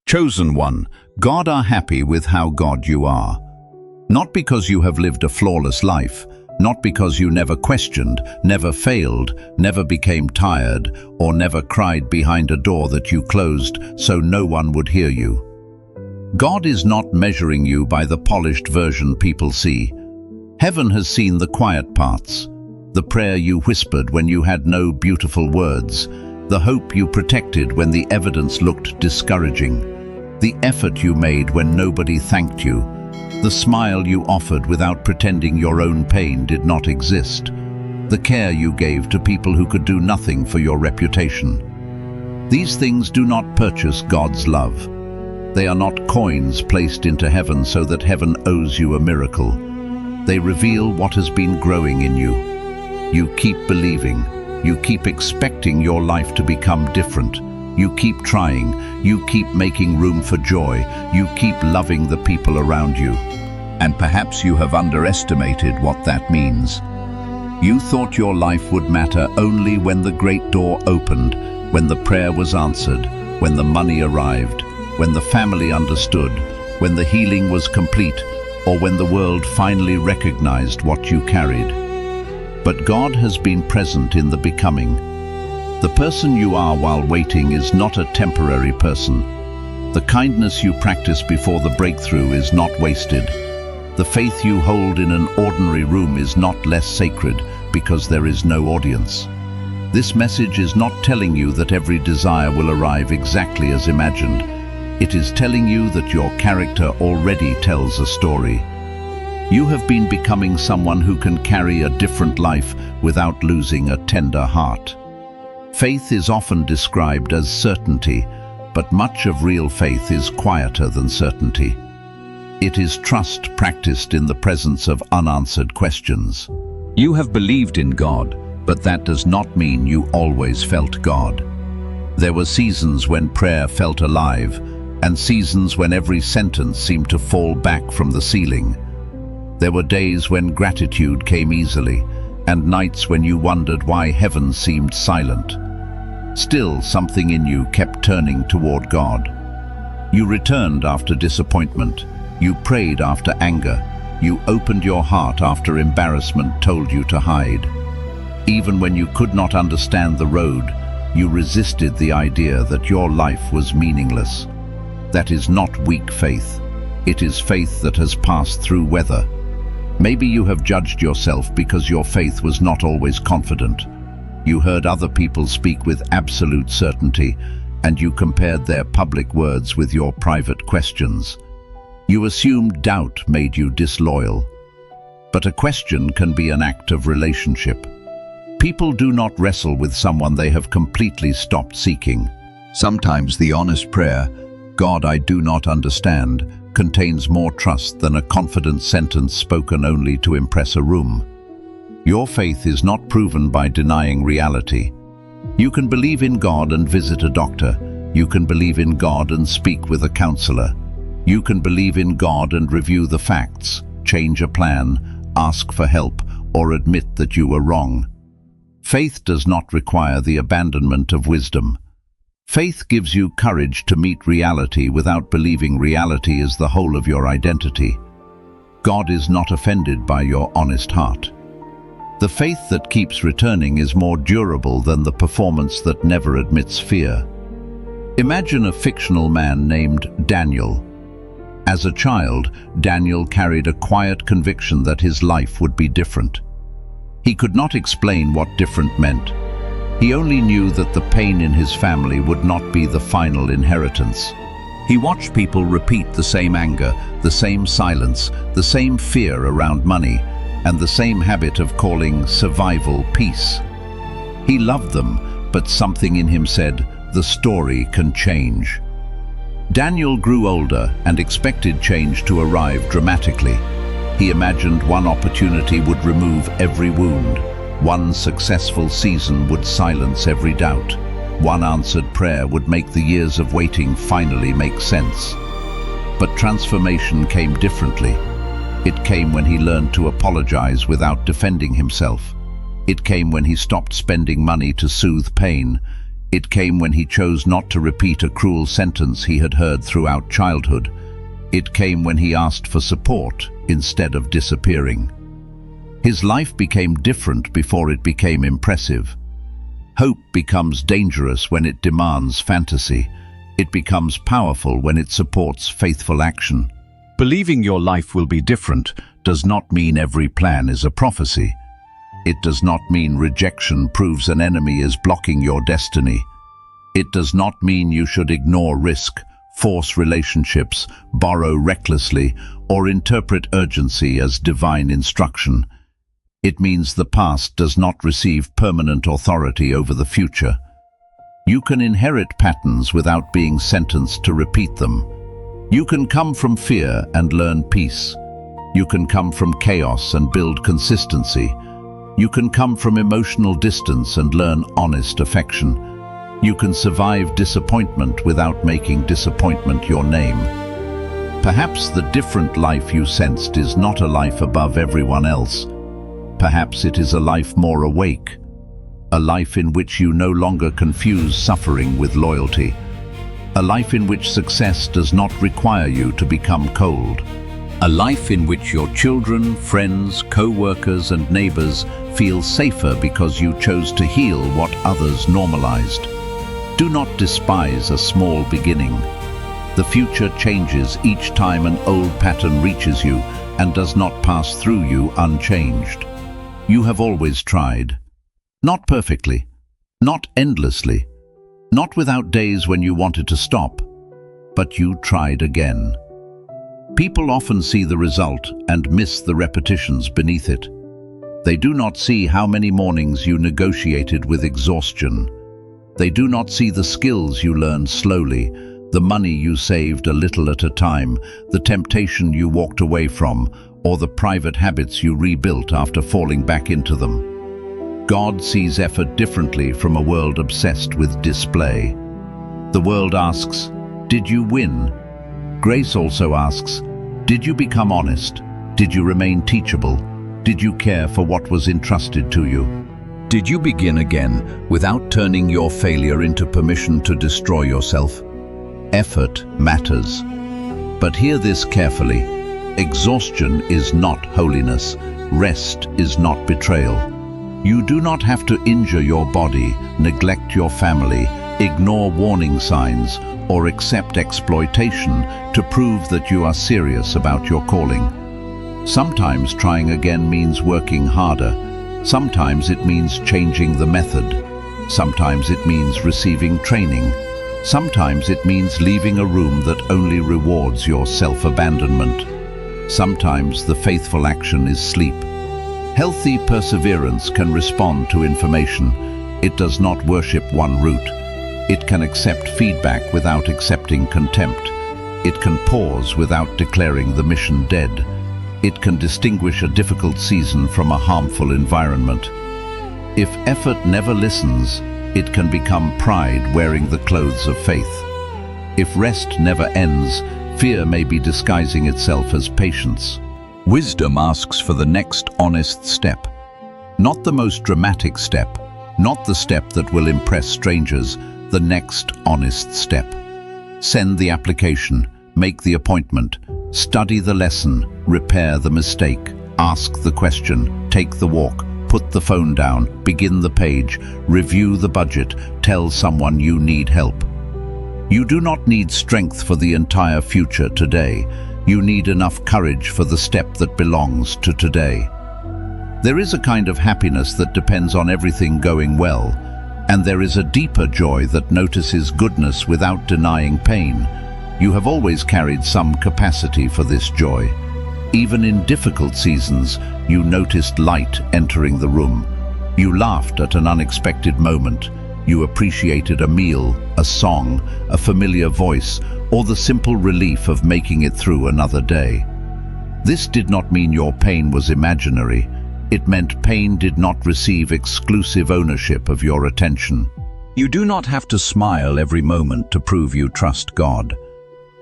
Chosen one, God are happy with how God you are. Not because you have lived a flawless life, not because you never questioned, never failed, never became tired, or never cried behind a door that you closed so no one would hear you. God is not measuring you by the polished version people see. Heaven has seen the quiet parts, the prayer you whispered when you had no beautiful words, the hope you protected when the evidence looked discouraging, the effort you made when nobody thanked you, the smile you offered without pretending your own pain did not exist, the care you gave to people who could do nothing for your reputation. These things do not purchase God's love. They are not coins placed into heaven so that heaven owes you a miracle. They reveal what has been growing in you. You keep believing. You keep expecting your life to become different. You keep trying. You keep making room for joy. You keep loving the people around you. And perhaps you have underestimated what that means. You thought your life would matter only when the great door opened, when the prayer was answered, when the money arrived, when the family understood, when the healing was complete, or when the world finally recognized what you carried. But God has been present in the becoming. The person you are while waiting is not a temporary person. The kindness you practice before the breakthrough is not wasted. The faith you hold in an ordinary room is not less sacred because there is no audience. This message is not telling you that every desire will arrive exactly as imagined. It is telling you that your character already tells a story. You have been becoming someone who can carry a different life without losing a tender heart. Faith is often described as certainty, but much of real faith is quieter than certainty. It is trust practiced in the presence of unanswered questions. You have believed in God, but that does not mean you always felt God. There were seasons when prayer felt alive, and seasons when every sentence seemed to fall back from the ceiling. There were days when gratitude came easily, and nights when you wondered why heaven seemed silent. Still, something in you kept turning toward God. You returned after disappointment. You prayed after anger. You opened your heart after embarrassment told you to hide. Even when you could not understand the road, you resisted the idea that your life was meaningless. That is not weak faith. It is faith that has passed through weather. Maybe you have judged yourself because your faith was not always confident. You heard other people speak with absolute certainty, and you compared their public words with your private questions. You assumed doubt made you disloyal. But a question can be an act of relationship. People do not wrestle with someone they have completely stopped seeking. Sometimes the honest prayer, "God, I do not understand," contains more trust than a confident sentence spoken only to impress a room. Your faith is not proven by denying reality. You can believe in God and visit a doctor. You can believe in God and speak with a counselor. You can believe in God and review the facts, change a plan, ask for help, or admit that you were wrong. Faith does not require the abandonment of wisdom. Faith gives you courage to meet reality without believing reality is the whole of your identity. God is not offended by your honest heart. The faith that keeps returning is more durable than the performance that never admits fear. Imagine a fictional man named Daniel. As a child, Daniel carried a quiet conviction that his life would be different. He could not explain what different meant. He only knew that the pain in his family would not be the final inheritance. He watched people repeat the same anger, the same silence, the same fear around money, and the same habit of calling survival peace. He loved them, but something in him said, the story can change. Daniel grew older and expected change to arrive dramatically. He imagined one opportunity would remove every wound. One successful season would silence every doubt. One answered prayer would make the years of waiting finally make sense. But transformation came differently. It came when he learned to apologize without defending himself. It came when he stopped spending money to soothe pain. It came when he chose not to repeat a cruel sentence he had heard throughout childhood. It came when he asked for support instead of disappearing. His life became different before it became impressive. Hope becomes dangerous when it demands fantasy. It becomes powerful when it supports faithful action. Believing your life will be different does not mean every plan is a prophecy. It does not mean rejection proves an enemy is blocking your destiny. It does not mean you should ignore risk, force relationships, borrow recklessly, or interpret urgency as divine instruction. It means the past does not receive permanent authority over the future. You can inherit patterns without being sentenced to repeat them. You can come from fear and learn peace. You can come from chaos and build consistency. You can come from emotional distance and learn honest affection. You can survive disappointment without making disappointment your name. Perhaps the different life you sensed is not a life above everyone else. Perhaps it is a life more awake. A life in which you no longer confuse suffering with loyalty. A life in which success does not require you to become cold. A life in which your children, friends, co-workers and neighbors feel safer because you chose to heal what others normalized. Do not despise a small beginning. The future changes each time an old pattern reaches you and does not pass through you unchanged. You have always tried. Not perfectly, not endlessly, not without days when you wanted to stop, but you tried again. People often see the result and miss the repetitions beneath it. They do not see how many mornings you negotiated with exhaustion. They do not see the skills you learned slowly, the money you saved a little at a time, the temptation you walked away from, or the private habits you rebuilt after falling back into them. God sees effort differently from a world obsessed with display. The world asks, did you win? Grace also asks, did you become honest? Did you remain teachable? Did you care for what was entrusted to you? Did you begin again without turning your failure into permission to destroy yourself? Effort matters. But hear this carefully. Exhaustion is not holiness. Rest is not betrayal. You do not have to injure your body, neglect your family, ignore warning signs, or accept exploitation to prove that you are serious about your calling. Sometimes trying again means working harder. Sometimes it means changing the method. Sometimes it means receiving training. Sometimes it means leaving a room that only rewards your self-abandonment. Sometimes the faithful action is sleep. Healthy perseverance can respond to information. It does not worship one route. It can accept feedback without accepting contempt. It can pause without declaring the mission dead. It can distinguish a difficult season from a harmful environment. If effort never listens, it can become pride wearing the clothes of faith. If rest never ends, fear may be disguising itself as patience. Wisdom asks for the next honest step. Not the most dramatic step, not the step that will impress strangers, the next honest step. Send the application, make the appointment, study the lesson, repair the mistake, ask the question, take the walk, put the phone down, begin the page, review the budget, tell someone you need help. You do not need strength for the entire future today. You need enough courage for the step that belongs to today. There is a kind of happiness that depends on everything going well, and there is a deeper joy that notices goodness without denying pain. You have always carried some capacity for this joy. Even in difficult seasons, you noticed light entering the room. You laughed at an unexpected moment. You appreciated a meal, a song, a familiar voice, or the simple relief of making it through another day. This did not mean your pain was imaginary. It meant pain did not receive exclusive ownership of your attention. You do not have to smile every moment to prove you trust God.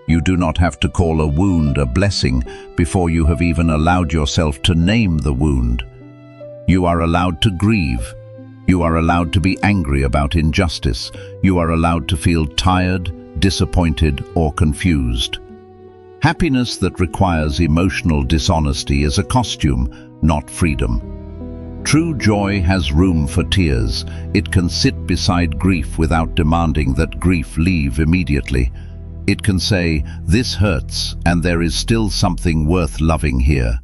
You do not have to call a wound a blessing before you have even allowed yourself to name the wound. You are allowed to grieve. You are allowed to be angry about injustice. You are allowed to feel tired, disappointed, or confused. Happiness that requires emotional dishonesty is a costume, not freedom. True joy has room for tears. It can sit beside grief without demanding that grief leave immediately. It can say, "This hurts, and there is still something worth loving here."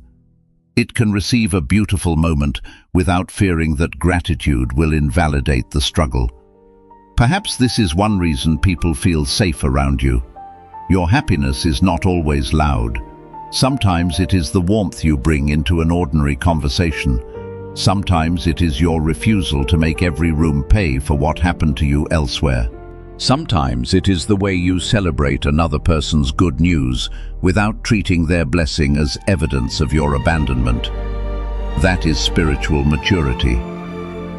It can receive a beautiful moment without fearing that gratitude will invalidate the struggle. Perhaps this is one reason people feel safe around you. Your happiness is not always loud. Sometimes it is the warmth you bring into an ordinary conversation. Sometimes it is your refusal to make every room pay for what happened to you elsewhere. Sometimes it is the way you celebrate another person's good news without treating their blessing as evidence of your abandonment. That is spiritual maturity.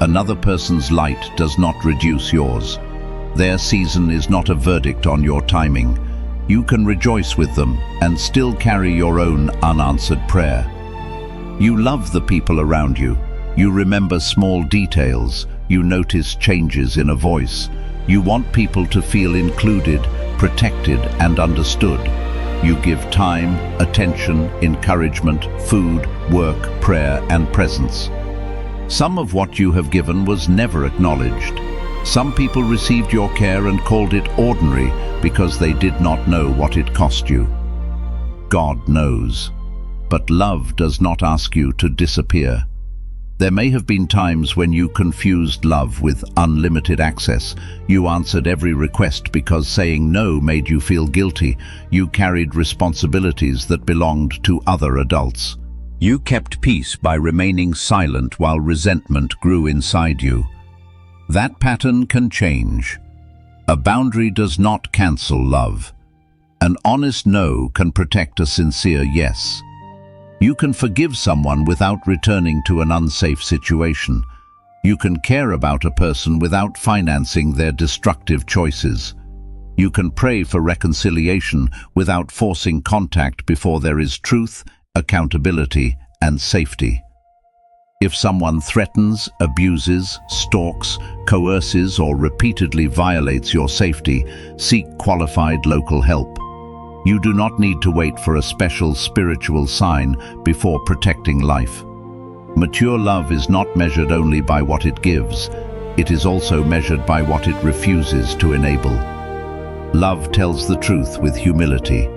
Another person's light does not reduce yours. Their season is not a verdict on your timing. You can rejoice with them and still carry your own unanswered prayer. You love the people around you. You remember small details. You notice changes in a voice. You want people to feel included, protected, and understood. You give time, attention, encouragement, food, work, prayer, and presence. Some of what you have given was never acknowledged. Some people received your care and called it ordinary because they did not know what it cost you. God knows. But love does not ask you to disappear. There may have been times when you confused love with unlimited access. You answered every request because saying no made you feel guilty. You carried responsibilities that belonged to other adults. You kept peace by remaining silent while resentment grew inside you. That pattern can change. A boundary does not cancel love. An honest no can protect a sincere yes. You can forgive someone without returning to an unsafe situation. You can care about a person without financing their destructive choices. You can pray for reconciliation without forcing contact before there is truth, accountability, and safety. If someone threatens, abuses, stalks, coerces, or repeatedly violates your safety, seek qualified local help. You do not need to wait for a special spiritual sign before protecting life. Mature love is not measured only by what it gives, it is also measured by what it refuses to enable. Love tells the truth with humility.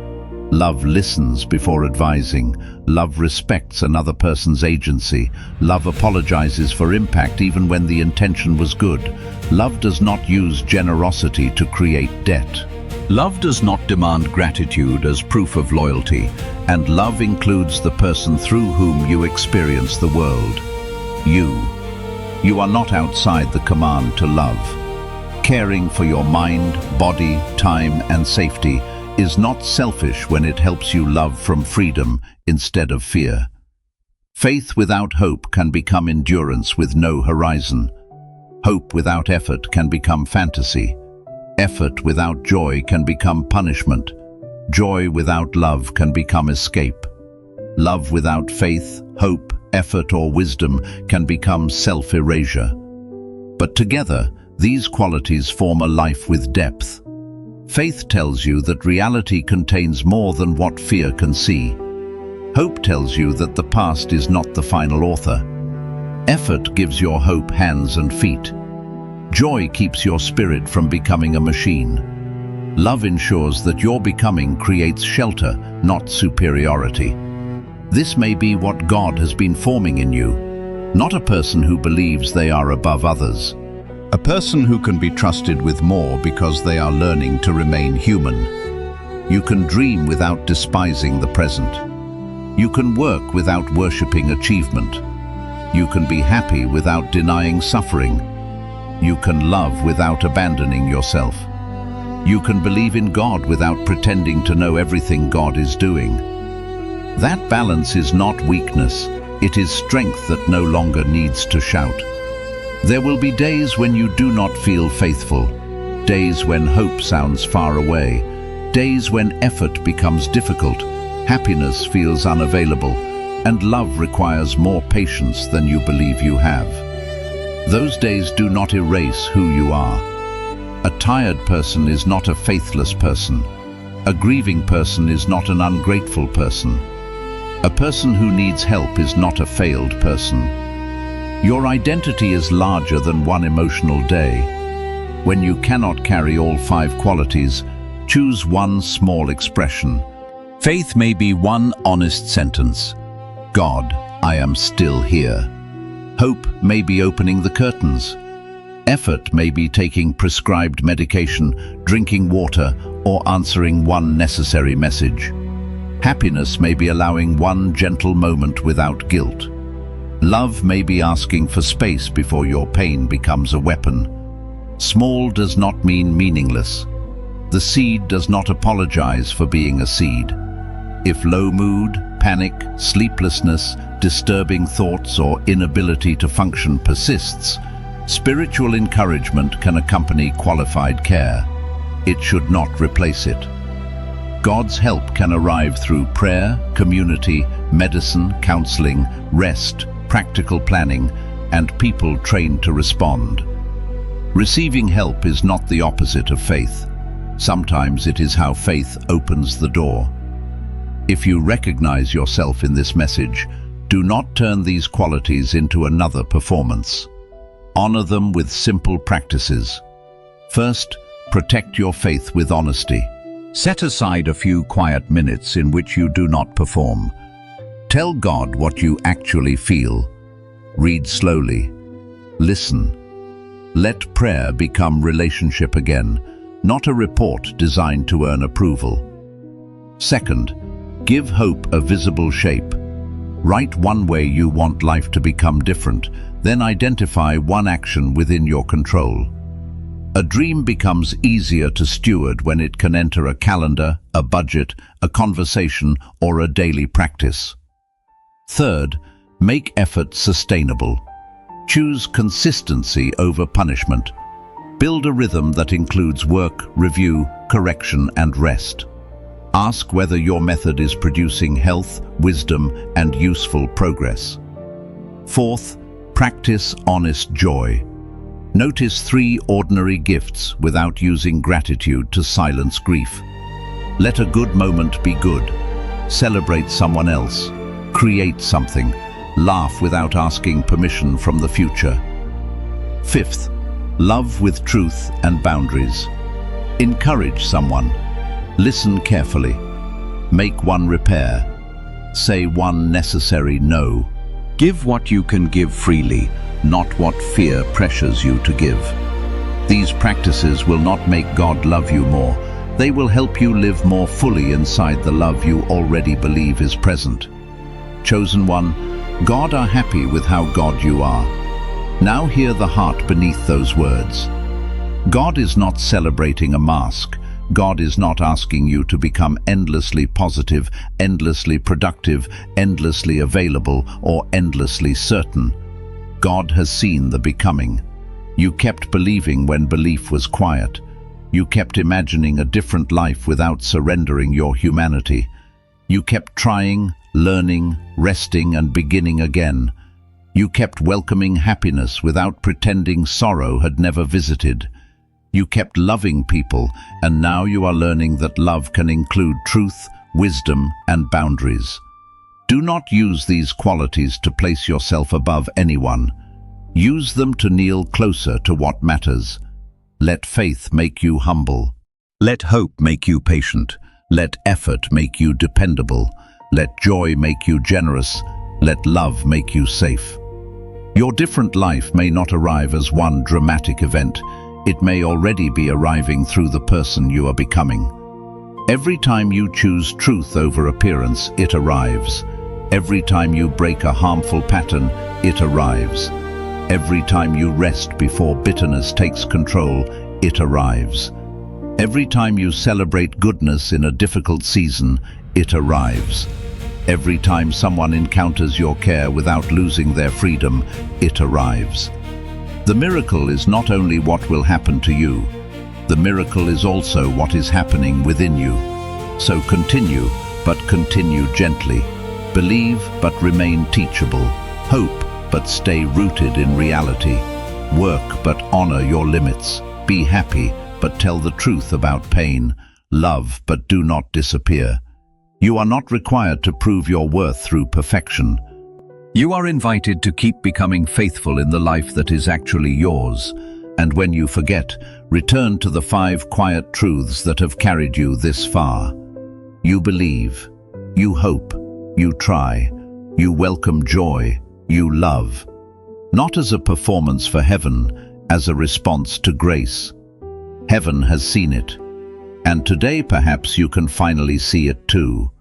Love listens before advising. Love respects another person's agency. Love apologizes for impact even when the intention was good. Love does not use generosity to create debt. Love does not demand gratitude as proof of loyalty, and love includes the person through whom you experience the world. You are not outside the command to love. Caring for your mind, body, time, and safety is not selfish when it helps you love from freedom instead of fear. Faith without hope can become endurance with no horizon. Hope without effort can become fantasy. Effort without joy can become punishment. Joy without love can become escape. Love without faith, hope, effort, or wisdom can become self-erasure. But together, these qualities form a life with depth. Faith tells you that reality contains more than what fear can see. Hope tells you that the past is not the final author. Effort gives your hope hands and feet. Joy keeps your spirit from becoming a machine. Love ensures that your becoming creates shelter, not superiority. This may be what God has been forming in you, not a person who believes they are above others. A person who can be trusted with more because they are learning to remain human. You can dream without despising the present. You can work without worshipping achievement. You can be happy without denying suffering. You can love without abandoning yourself. You can believe in God without pretending to know everything God is doing. That balance is not weakness, it is strength that no longer needs to shout. There will be days when you do not feel faithful, days when hope sounds far away, days when effort becomes difficult, happiness feels unavailable, and love requires more patience than you believe you have. Those days do not erase who you are. A tired person is not a faithless person. A grieving person is not an ungrateful person. A person who needs help is not a failed person. Your identity is larger than one emotional day. When you cannot carry all 5 qualities, choose one small expression. Faith may be one honest sentence. God, I am still here. Hope may be opening the curtains. Effort may be taking prescribed medication, drinking water, or answering one necessary message. Happiness may be allowing one gentle moment without guilt. Love may be asking for space before your pain becomes a weapon. Small does not mean meaningless. The seed does not apologize for being a seed. If low mood, panic, sleeplessness, disturbing thoughts, or inability to function persists, spiritual encouragement can accompany qualified care. It should not replace it. God's help can arrive through prayer, community, medicine, counseling, rest, practical planning, and people trained to respond. Receiving help is not the opposite of faith. Sometimes it is how faith opens the door. If you recognize yourself in this message, do not turn these qualities into another performance. Honor them with simple practices. First, protect your faith with honesty. Set aside a few quiet minutes in which you do not perform. Tell God what you actually feel. Read slowly. Listen. Let prayer become relationship again, not a report designed to earn approval. Second, give hope a visible shape. Write one way you want life to become different, then identify one action within your control. A dream becomes easier to steward when it can enter a calendar, a budget, a conversation, or a daily practice. Third, make effort sustainable. Choose consistency over punishment. Build a rhythm that includes work, review, correction, and rest. Ask whether your method is producing health, wisdom, and useful progress. Fourth, practice honest joy. Notice 3 ordinary gifts without using gratitude to silence grief. Let a good moment be good. Celebrate someone else. Create something. Laugh without asking permission from the future. Fifth, love with truth and boundaries. Encourage someone. Listen carefully. Make one repair. Say one necessary no. Give what you can give freely, not what fear pressures you to give. These practices will not make God love you more. They will help you live more fully inside the love you already believe is present. Chosen one, God are happy with how God you are. Now hear the heart beneath those words. God is not celebrating a mask. God is not asking you to become endlessly positive, endlessly productive, endlessly available, or endlessly certain. God has seen the becoming. You kept believing when belief was quiet. You kept imagining a different life without surrendering your humanity. You kept trying, learning, resting, and beginning again. You kept welcoming happiness without pretending sorrow had never visited. You kept loving people, and now you are learning that love can include truth, wisdom, and boundaries. Do not use these qualities to place yourself above anyone. Use them to kneel closer to what matters. Let faith make you humble. Let hope make you patient. Let effort make you dependable. Let joy make you generous. Let love make you safe. Your different life may not arrive as one dramatic event. It may already be arriving through the person you are becoming. Every time you choose truth over appearance, it arrives. Every time you break a harmful pattern, it arrives. Every time you rest before bitterness takes control, it arrives. Every time you celebrate goodness in a difficult season, it arrives. Every time someone encounters your care without losing their freedom, it arrives. The miracle is not only what will happen to you, the miracle is also what is happening within you. So continue, but continue gently. Believe, but remain teachable. Hope, but stay rooted in reality. Work, but honor your limits. Be happy, but tell the truth about pain. Love, but do not disappear. You are not required to prove your worth through perfection. You are invited to keep becoming faithful in the life that is actually yours. And when you forget, return to the 5 quiet truths that have carried you this far. You believe. You hope. You try. You welcome joy. You love. Not as a performance for heaven, as a response to grace. Heaven has seen it. And today perhaps you can finally see it too.